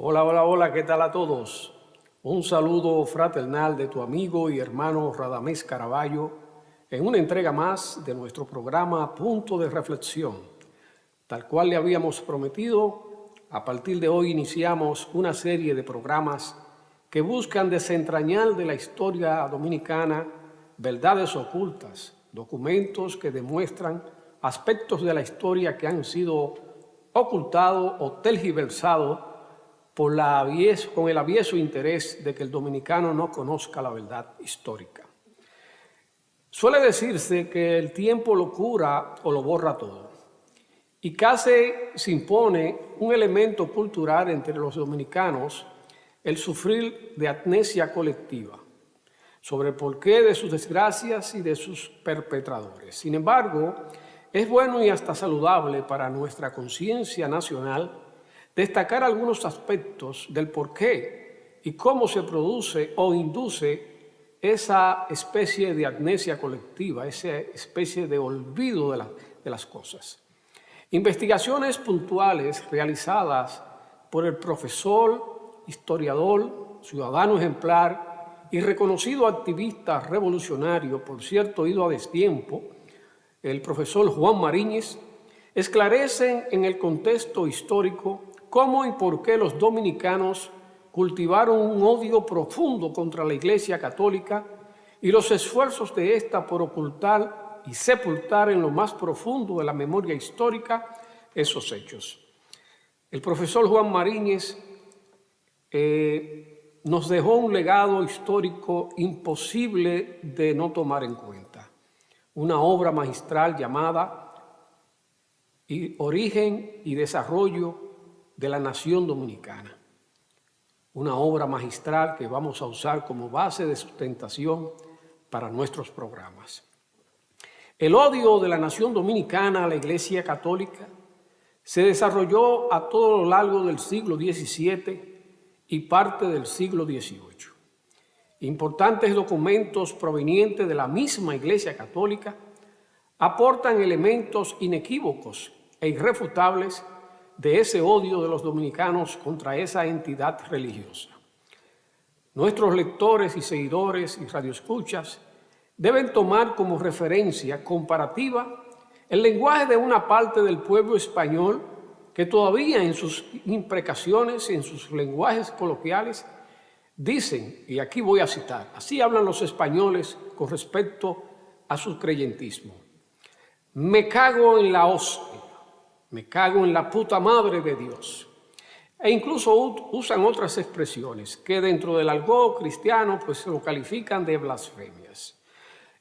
Hola, hola, hola, ¿qué tal a todos? Un saludo fraternal de tu amigo y hermano Radamés Caraballo en una entrega más de nuestro programa Punto de Reflexión. Tal cual le habíamos prometido, a partir de hoy iniciamos una serie de programas que buscan desentrañar de la historia dominicana verdades ocultas, documentos que demuestran aspectos de la historia que han sido ocultados o tergiversados con el avieso interés de que el dominicano no conozca la verdad histórica. Suele decirse que el tiempo lo cura o lo borra todo, y casi se impone un elemento cultural entre los dominicanos, el sufrir de amnesia colectiva sobre el porqué de sus desgracias y de sus perpetradores. Sin embargo, es bueno y hasta saludable para nuestra conciencia nacional destacar algunos aspectos del porqué y cómo se produce o induce esa especie de amnesia colectiva, esa especie de olvido de las cosas. Investigaciones puntuales realizadas por el profesor, historiador, ciudadano ejemplar y reconocido activista revolucionario, por cierto, ido a destiempo, el profesor Juan Mariñez, esclarecen en el contexto histórico cómo y por qué los dominicanos cultivaron un odio profundo contra la Iglesia Católica y los esfuerzos de ésta por ocultar y sepultar en lo más profundo de la memoria histórica esos hechos. El profesor Juan Mariñez nos dejó un legado histórico imposible de no tomar en cuenta. Una obra magistral llamada Origen y Desarrollo de la Nación Dominicana. Una obra magistral que vamos a usar como base de sustentación para nuestros programas. El odio de la nación dominicana a la Iglesia Católica se desarrolló a todo lo largo del siglo XVII y parte del siglo XVIII. Importantes documentos provenientes de la misma Iglesia Católica aportan elementos inequívocos e irrefutables de ese odio de los dominicanos contra esa entidad religiosa. Nuestros lectores y seguidores y radioescuchas deben tomar como referencia comparativa el lenguaje de una parte del pueblo español que todavía en sus imprecaciones, en sus lenguajes coloquiales, dicen, y aquí voy a citar, así hablan los españoles con respecto a su creyentismo: me cago en la hostia, me cago en la puta madre de Dios. E incluso usan otras expresiones que dentro del argot cristiano pues lo califican de blasfemias.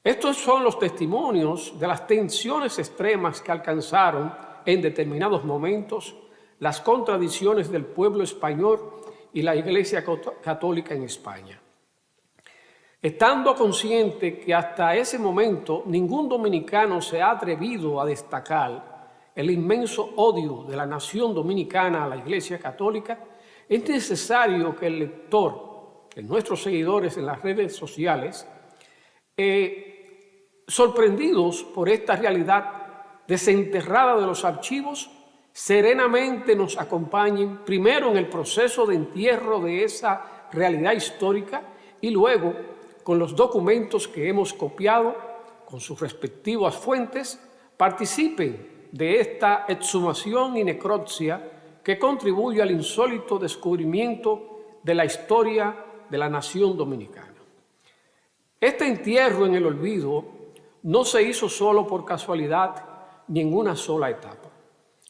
Estos son los testimonios de las tensiones extremas que alcanzaron en determinados momentos las contradicciones del pueblo español y la Iglesia Católica en España. Estando consciente que hasta ese momento ningún dominicano se ha atrevido a destacar el inmenso odio de la nación dominicana a la Iglesia Católica, es necesario que el lector, que nuestros seguidores en las redes sociales, sorprendidos por esta realidad desenterrada de los archivos, serenamente nos acompañen primero en el proceso de entierro de esa realidad histórica y luego con los documentos que hemos copiado con sus respectivas fuentes, participen de esta exhumación y necropsia que contribuye al insólito descubrimiento de la historia de la nación dominicana. Este entierro en el olvido no se hizo solo por casualidad ni en una sola etapa.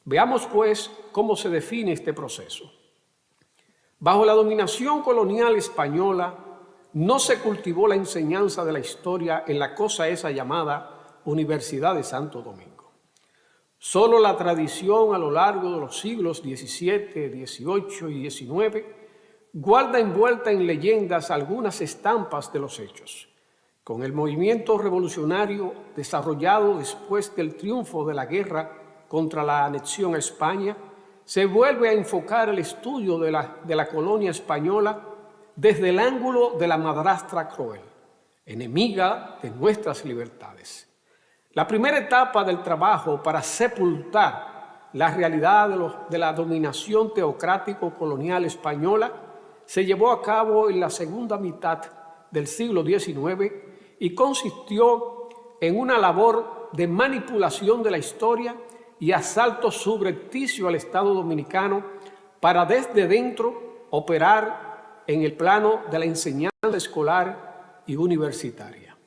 Veamos pues cómo se define este proceso. Bajo la dominación colonial española no se cultivó la enseñanza de la historia en la cosa esa llamada Universidad de Santo Domingo. Solo la tradición a lo largo de los siglos XVII, XVIII y XIX guarda envuelta en leyendas algunas estampas de los hechos. Con el movimiento revolucionario desarrollado después del triunfo de la guerra contra la anexión a España, se vuelve a enfocar el estudio de la colonia española desde el ángulo de la madrastra cruel, enemiga de nuestras libertades. La primera etapa del trabajo para sepultar la realidad de la dominación teocrático-colonial española se llevó a cabo en la segunda mitad del siglo XIX y consistió en una labor de manipulación de la historia y asalto subrepticio al Estado dominicano para desde dentro operar en el plano de la enseñanza escolar y universitaria.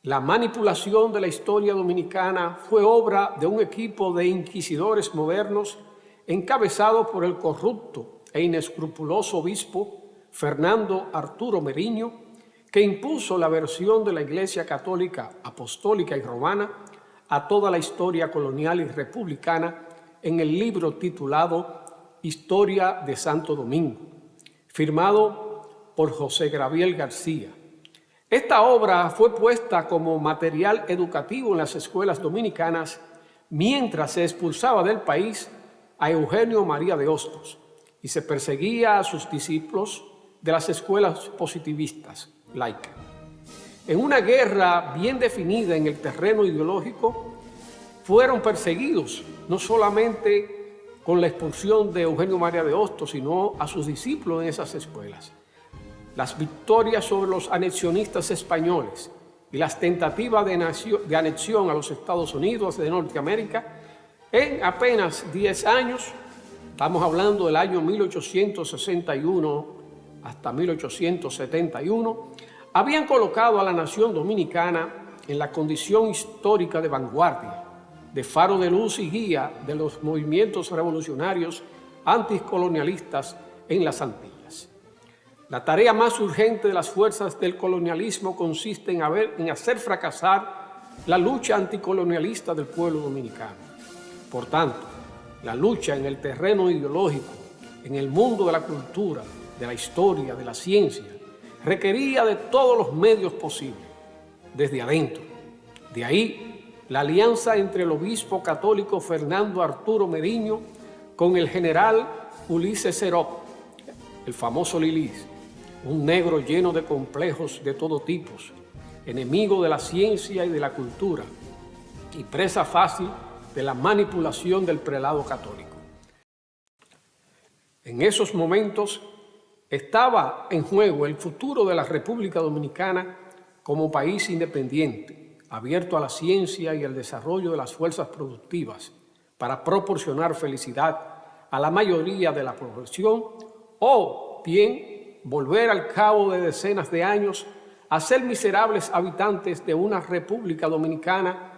La manipulación de la historia dominicana fue obra de un equipo de inquisidores modernos encabezado por el corrupto e inescrupuloso obispo Fernando Arturo Meriño, que impuso la versión de la Iglesia Católica, Apostólica y Romana a toda la historia colonial y republicana en el libro titulado Historia de Santo Domingo, firmado por José Gabriel García. Esta obra fue puesta como material educativo en las escuelas dominicanas mientras se expulsaba del país a Eugenio María de Hostos y se perseguía a sus discípulos de las escuelas positivistas laicas. En una guerra bien definida en el terreno ideológico, fueron perseguidos no solamente con la expulsión de Eugenio María de Hostos, sino a sus discípulos en esas escuelas. Las victorias sobre los anexionistas españoles y las tentativas de anexión a los Estados Unidos de Norteamérica en apenas 10 años, estamos hablando del año 1861 hasta 1871, habían colocado a la nación dominicana en la condición histórica de vanguardia, de faro de luz y guía de los movimientos revolucionarios anticolonialistas en las Antillas. La tarea más urgente de las fuerzas del colonialismo consiste en hacer fracasar la lucha anticolonialista del pueblo dominicano. Por tanto, la lucha en el terreno ideológico, en el mundo de la cultura, de la historia, de la ciencia, requería de todos los medios posibles, desde adentro. De ahí, la alianza entre el obispo católico Fernando Arturo Meriño con el general Ulises Serop, el famoso Lilis, un negro lleno de complejos de todo tipo, enemigo de la ciencia y de la cultura y presa fácil de la manipulación del prelado católico. En esos momentos estaba en juego el futuro de la República Dominicana como país independiente, abierto a la ciencia y al desarrollo de las fuerzas productivas para proporcionar felicidad a la mayoría de la población, o bien volver al cabo de decenas de años a ser miserables habitantes de una República Dominicana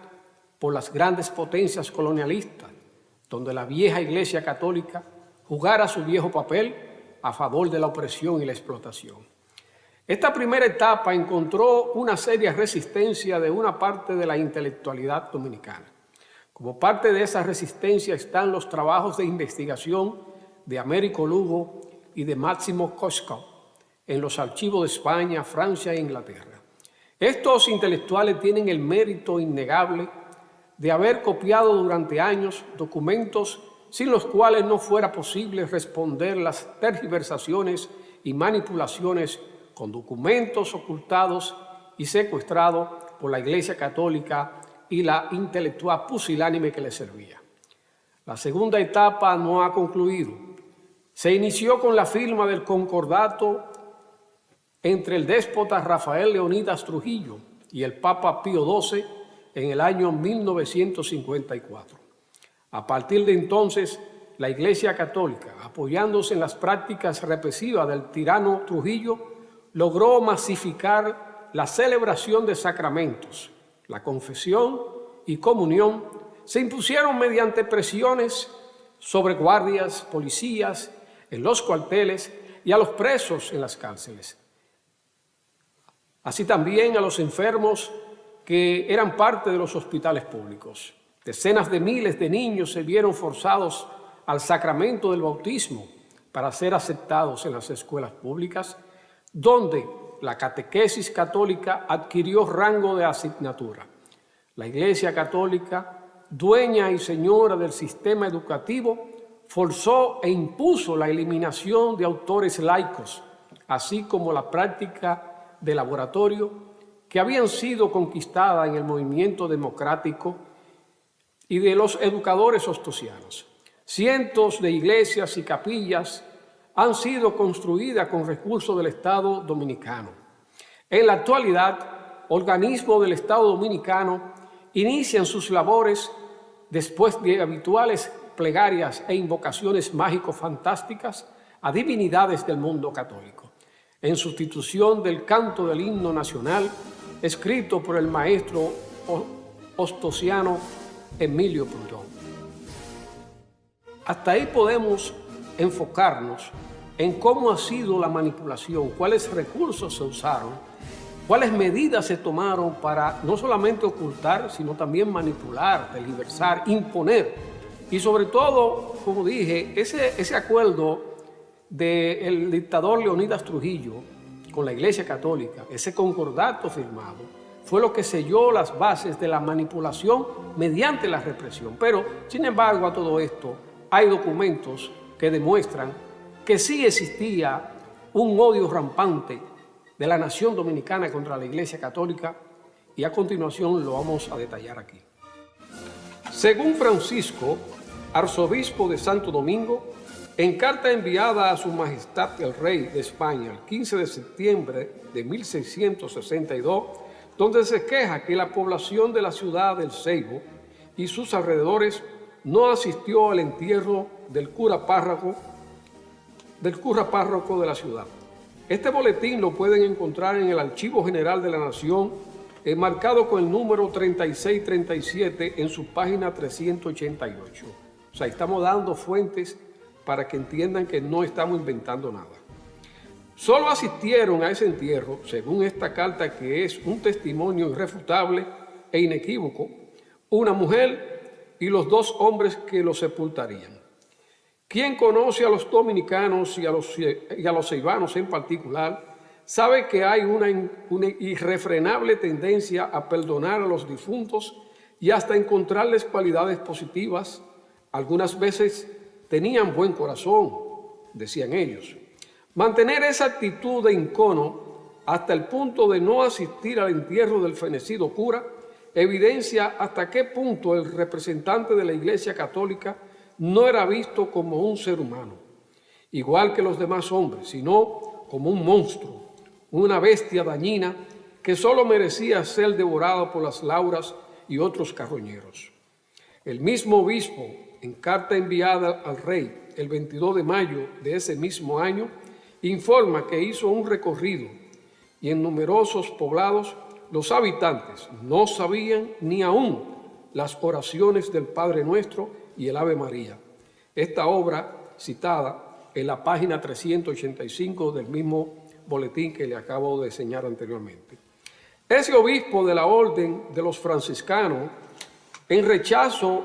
por las grandes potencias colonialistas, donde la vieja Iglesia Católica jugara su viejo papel a favor de la opresión y la explotación. Esta primera etapa encontró una seria resistencia de una parte de la intelectualidad dominicana. Como parte de esa resistencia están los trabajos de investigación de Américo Lugo y de Máximo Cosco en los archivos de España, Francia e Inglaterra. Estos intelectuales tienen el mérito innegable de haber copiado durante años documentos sin los cuales no fuera posible responder las tergiversaciones y manipulaciones con documentos ocultados y secuestrados por la Iglesia Católica y la intelectual pusilánime que le servía. La segunda etapa no ha concluido. Se inició con la firma del concordato entre el déspota Rafael Leónidas Trujillo y el Papa Pío XII en el año 1954. A partir de entonces, la Iglesia Católica, apoyándose en las prácticas represivas del tirano Trujillo, logró masificar la celebración de sacramentos. La confesión y comunión se impusieron mediante presiones sobre guardias, policías, en los cuarteles y a los presos en las cárceles. Así también a los enfermos que eran parte de los hospitales públicos. Decenas de miles de niños se vieron forzados al sacramento del bautismo para ser aceptados en las escuelas públicas, donde la catequesis católica adquirió rango de asignatura. La Iglesia Católica, dueña y señora del sistema educativo, forzó e impuso la eliminación de autores laicos, así como la práctica de laboratorio que habían sido conquistadas en el movimiento democrático y de los educadores ostosianos. Cientos de iglesias y capillas han sido construidas con recursos del Estado dominicano. En la actualidad, organismos del Estado dominicano inician sus labores después de habituales plegarias e invocaciones mágico-fantásticas a divinidades del mundo católico, en sustitución del canto del himno nacional escrito por el maestro ostosiano Emilio Prudón. Hasta ahí podemos enfocarnos en cómo ha sido la manipulación, cuáles recursos se usaron, cuáles medidas se tomaron para no solamente ocultar, sino también manipular, tergiversar, imponer. Y sobre todo, como dije, ese acuerdo del dictador Leonidas Trujillo con la Iglesia Católica, ese concordato firmado, fue lo que selló las bases de la manipulación mediante la represión. Pero, sin embargo, a todo esto hay documentos que demuestran que sí existía un odio rampante de la nación dominicana contra la Iglesia Católica, y a continuación lo vamos a detallar aquí. Según Francisco, arzobispo de Santo Domingo, en carta enviada a Su Majestad el Rey de España el 15 de septiembre de 1662, donde se queja que la población de la ciudad del Ceibo y sus alrededores no asistió al entierro del cura párroco de la ciudad. Este boletín lo pueden encontrar en el Archivo General de la Nación, enmarcado con el número 3637 en su página 388. O sea, estamos dando fuentes para que entiendan que no estamos inventando nada. Solo asistieron a ese entierro, según esta carta que es un testimonio irrefutable e inequívoco, una mujer y los dos hombres que lo sepultarían. Quien conoce a los dominicanos y a los ceibanos en particular, sabe que hay una irrefrenable tendencia a perdonar a los difuntos y hasta encontrarles cualidades positivas. Algunas veces tenían buen corazón, decían ellos. Mantener esa actitud de encono hasta el punto de no asistir al entierro del fenecido cura evidencia hasta qué punto el representante de la Iglesia Católica no era visto como un ser humano, igual que los demás hombres, sino como un monstruo, una bestia dañina que solo merecía ser devorado por las lauras y otros carroñeros. El mismo obispo, en carta enviada al rey el 22 de mayo de ese mismo año, informa que hizo un recorrido y en numerosos poblados los habitantes no sabían ni aún las oraciones del Padre Nuestro y el Ave María. Esta obra citada en la página 385 del mismo boletín que le acabo de enseñar anteriormente. Ese obispo de la orden de los franciscanos, en rechazo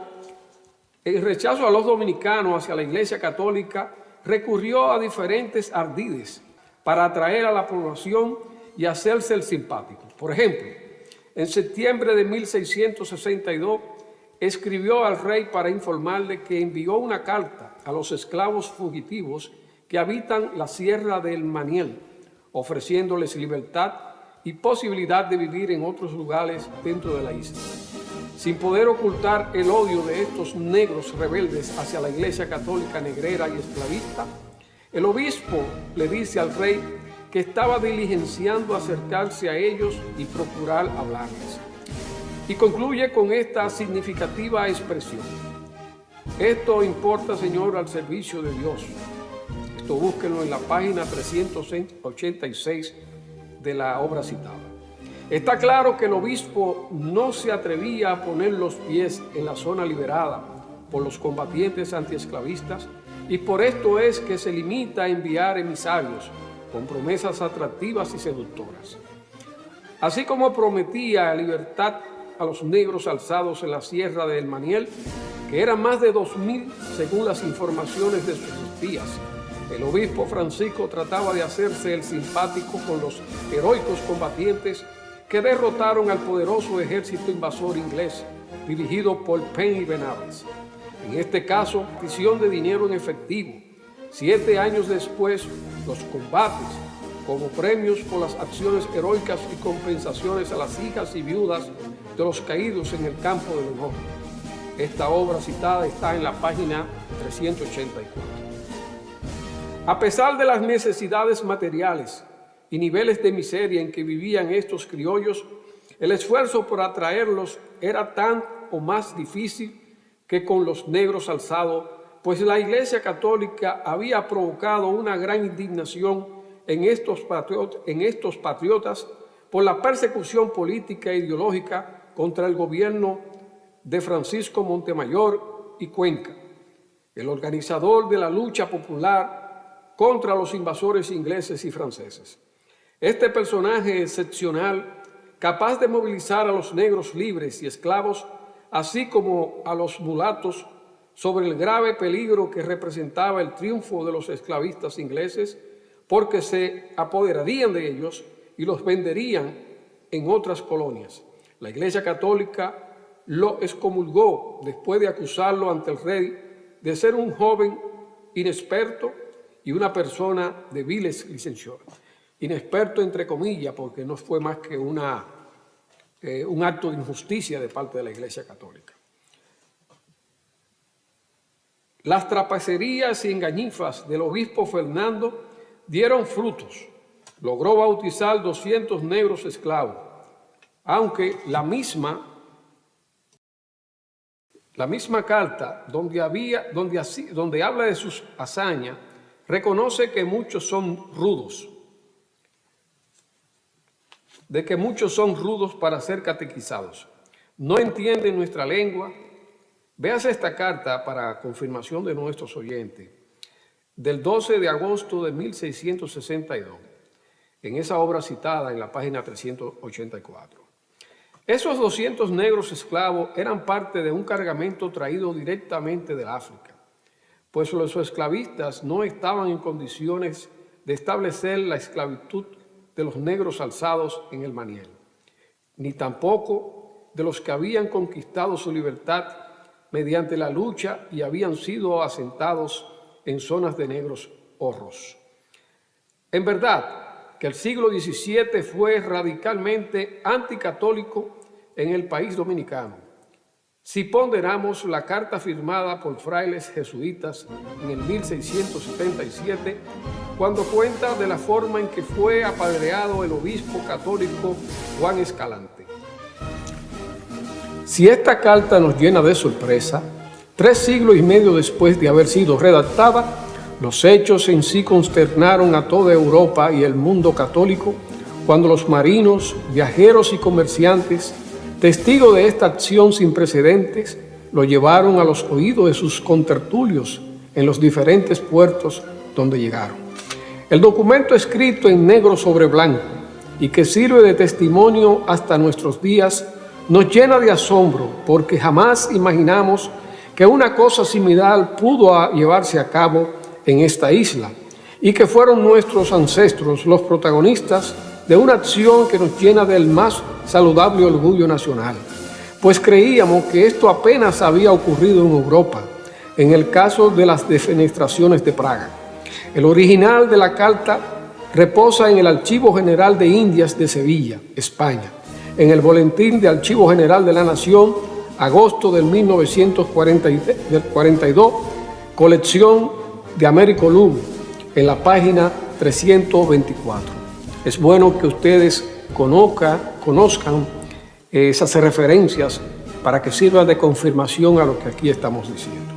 a los dominicanos hacia la Iglesia Católica, recurrió a diferentes ardides para atraer a la población y hacerse el simpático. Por ejemplo, en septiembre de 1662 escribió al rey para informarle que envió una carta a los esclavos fugitivos que habitan la Sierra del Maniel, ofreciéndoles libertad y posibilidad de vivir en otros lugares dentro de la isla. Sin poder ocultar el odio de estos negros rebeldes hacia la Iglesia Católica negrera y esclavista, el obispo le dice al rey que estaba diligenciando acercarse a ellos y procurar hablarles. Y concluye con esta significativa expresión: esto importa, Señor, al servicio de Dios. Esto búsquenlo en la página 386 de la obra citada. Está claro que el obispo no se atrevía a poner los pies en la zona liberada por los combatientes antiesclavistas, y por esto es que se limita a enviar emisarios con promesas atractivas y seductoras. Así como prometía libertad a los negros alzados en la Sierra del Maniel, que eran más de 2.000 según las informaciones de sus espías, el obispo Francisco trataba de hacerse el simpático con los heroicos combatientes que derrotaron al poderoso ejército invasor inglés dirigido por Penn y Venables. En este caso, petición de dinero en efectivo. 7 años después, los combates, como premios por las acciones heroicas y compensaciones a las hijas y viudas de los caídos en el campo del honor. Esta obra citada está en la página 384. A pesar de las necesidades materiales y niveles de miseria en que vivían estos criollos, el esfuerzo por atraerlos era tan o más difícil que con los negros alzados, pues la Iglesia Católica había provocado una gran indignación en estos patriotas por la persecución política e ideológica contra el gobierno de Francisco Montemayor y Cuenca, el organizador de la lucha popular contra los invasores ingleses y franceses. Este personaje excepcional, capaz de movilizar a los negros libres y esclavos, así como a los mulatos, sobre el grave peligro que representaba el triunfo de los esclavistas ingleses, porque se apoderarían de ellos y los venderían en otras colonias. La Iglesia Católica lo excomulgó después de acusarlo ante el rey de ser un joven inexperto y una persona de viles licenciaturas. Inexperto entre comillas, porque no fue más que un acto de injusticia de parte de la Iglesia Católica. Las trapacerías y engañifas del obispo Fernando dieron frutos. Logró bautizar 200 negros esclavos, aunque la misma carta donde habla de sus hazañas reconoce que muchos son rudos, para ser catequizados. No entienden nuestra lengua. Véase esta carta para confirmación de nuestros oyentes, del 12 de agosto de 1662, en esa obra citada en la página 384. Esos 200 negros esclavos eran parte de un cargamento traído directamente del África, pues los esclavistas no estaban en condiciones de establecer la esclavitud de los negros alzados en el Maniel, ni tampoco de los que habían conquistado su libertad mediante la lucha y habían sido asentados en zonas de negros horros. En verdad que el siglo XVII fue radicalmente anticatólico en el país dominicano. Si ponderamos la carta firmada por frailes jesuitas en el 1677, cuando cuenta de la forma en que fue apedreado el obispo católico Juan Escalante. Si esta carta nos llena de sorpresa, 3 siglos y medio después de haber sido redactada, los hechos en sí consternaron a toda Europa y el mundo católico cuando los marinos, viajeros y comerciantes, testigos de esta acción sin precedentes, lo llevaron a los oídos de sus contertulios en los diferentes puertos donde llegaron. El documento escrito en negro sobre blanco y que sirve de testimonio hasta nuestros días nos llena de asombro porque jamás imaginamos que una cosa similar pudo llevarse a cabo en esta isla y que fueron nuestros ancestros los protagonistas de una acción que nos llena del más saludable orgullo nacional, pues creíamos que esto apenas había ocurrido en Europa, en el caso de las defenestraciones de Praga. El original de la carta reposa en el Archivo General de Indias de Sevilla, España, en el Boletín de Archivo General de la Nación, agosto del 1942, colección de Americolum, en la página 324. Es bueno que ustedes conozcan esas referencias para que sirvan de confirmación a lo que aquí estamos diciendo.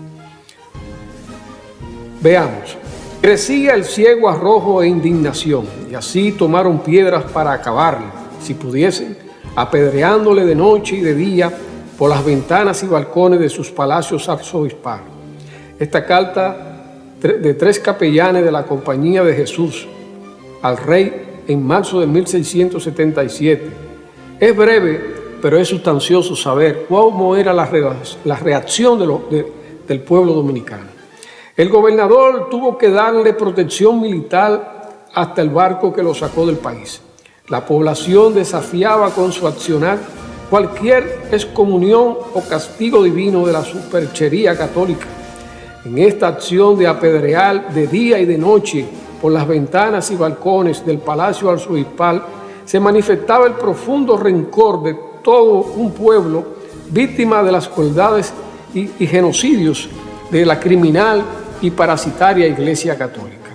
Veamos. Crecía el ciego arrojo e indignación, y así tomaron piedras para acabarle, si pudiesen, apedreándole de noche y de día por las ventanas y balcones de sus palacios arzobispales. Esta carta de 3 capellanes de la Compañía de Jesús al rey en marzo de 1677. Es breve, pero es sustancioso saber cómo era la reacción del pueblo dominicano. El gobernador tuvo que darle protección militar hasta el barco que lo sacó del país. La población desafiaba con su accionar cualquier excomunión o castigo divino de la superchería católica. En esta acción de apedrear de día y de noche por las ventanas y balcones del Palacio Arzobispal se manifestaba el profundo rencor de todo un pueblo víctima de las crueldades y genocidios de la criminal y parasitaria Iglesia Católica.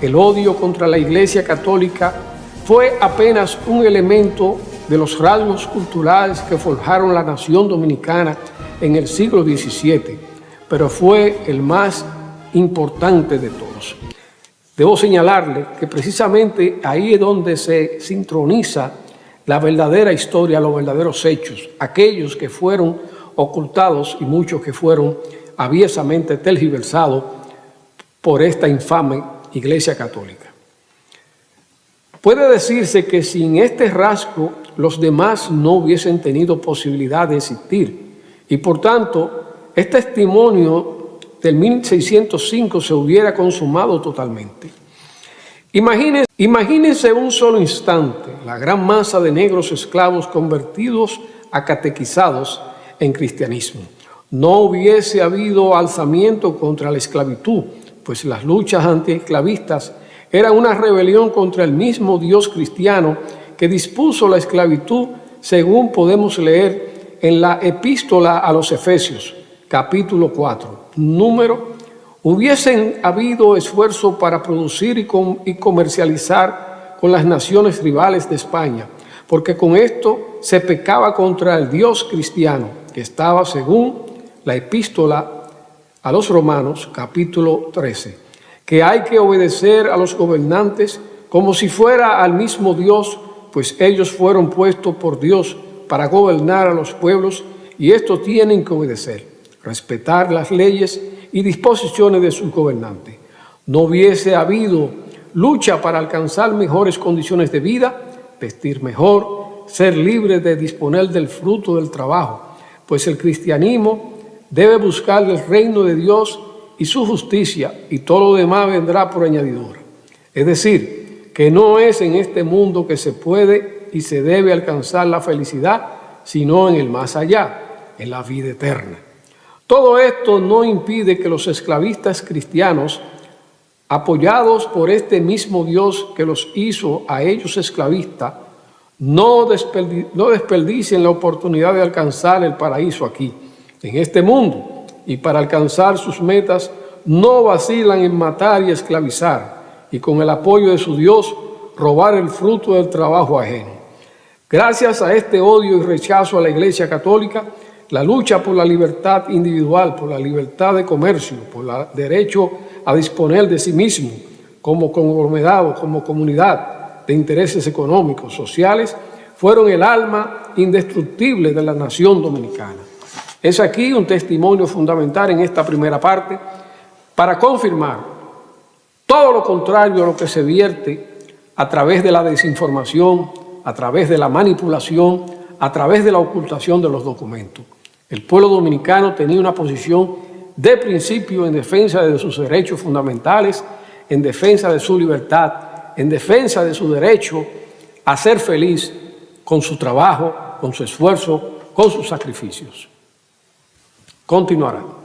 El odio contra la Iglesia Católica fue apenas un elemento de los rasgos culturales que forjaron la nación dominicana en el siglo XVII, pero fue el más importante de todos. Debo señalarle que precisamente ahí es donde se sincroniza la verdadera historia, los verdaderos hechos, aquellos que fueron ocultados y muchos que fueron aviesamente tergiversados por esta infame Iglesia Católica. Puede decirse que sin este rasgo los demás no hubiesen tenido posibilidad de existir y por tanto este testimonio del 1605 se hubiera consumado totalmente. Imagínense un solo instante la gran masa de negros esclavos convertidos a catequizados en cristianismo. No hubiese habido alzamiento contra la esclavitud, pues las luchas antiesclavistas eran una rebelión contra el mismo Dios cristiano que dispuso la esclavitud, según podemos leer en la epístola a los Efesios, capítulo 4, número. Hubiesen habido esfuerzo para producir y comercializar con las naciones rivales de España, porque con esto se pecaba contra el Dios cristiano, que estaba según la epístola a los Romanos, capítulo 13, que hay que obedecer a los gobernantes como si fuera al mismo Dios, pues ellos fueron puestos por Dios para gobernar a los pueblos y estos tienen que obedecer, respetar las leyes y disposiciones de sus gobernantes. No hubiese habido lucha para alcanzar mejores condiciones de vida, vestir mejor, ser libre de disponer del fruto del trabajo, pues el cristianismo debe buscar el reino de Dios y su justicia, y todo lo demás vendrá por añadidura. Es decir, que no es en este mundo que se puede y se debe alcanzar la felicidad, sino en el más allá, en la vida eterna. Todo esto no impide que los esclavistas cristianos, apoyados por este mismo Dios que los hizo a ellos esclavistas, no desperdicien la oportunidad de alcanzar el paraíso aquí, en este mundo, y para alcanzar sus metas no vacilan en matar y esclavizar, y con el apoyo de su Dios robar el fruto del trabajo ajeno. Gracias a este odio y rechazo a la Iglesia Católica, la lucha por la libertad individual, por la libertad de comercio, por el derecho a disponer de sí mismo como conglomerado, como comunidad de intereses económicos, sociales, fueron el alma indestructible de la nación dominicana. Es aquí un testimonio fundamental en esta primera parte para confirmar todo lo contrario a lo que se vierte a través de la desinformación, a través de la manipulación, a través de la ocultación de los documentos. El pueblo dominicano tenía una posición de principio en defensa de sus derechos fundamentales, en defensa de su libertad, en defensa de su derecho a ser feliz con su trabajo, con su esfuerzo, con sus sacrificios. Continuará.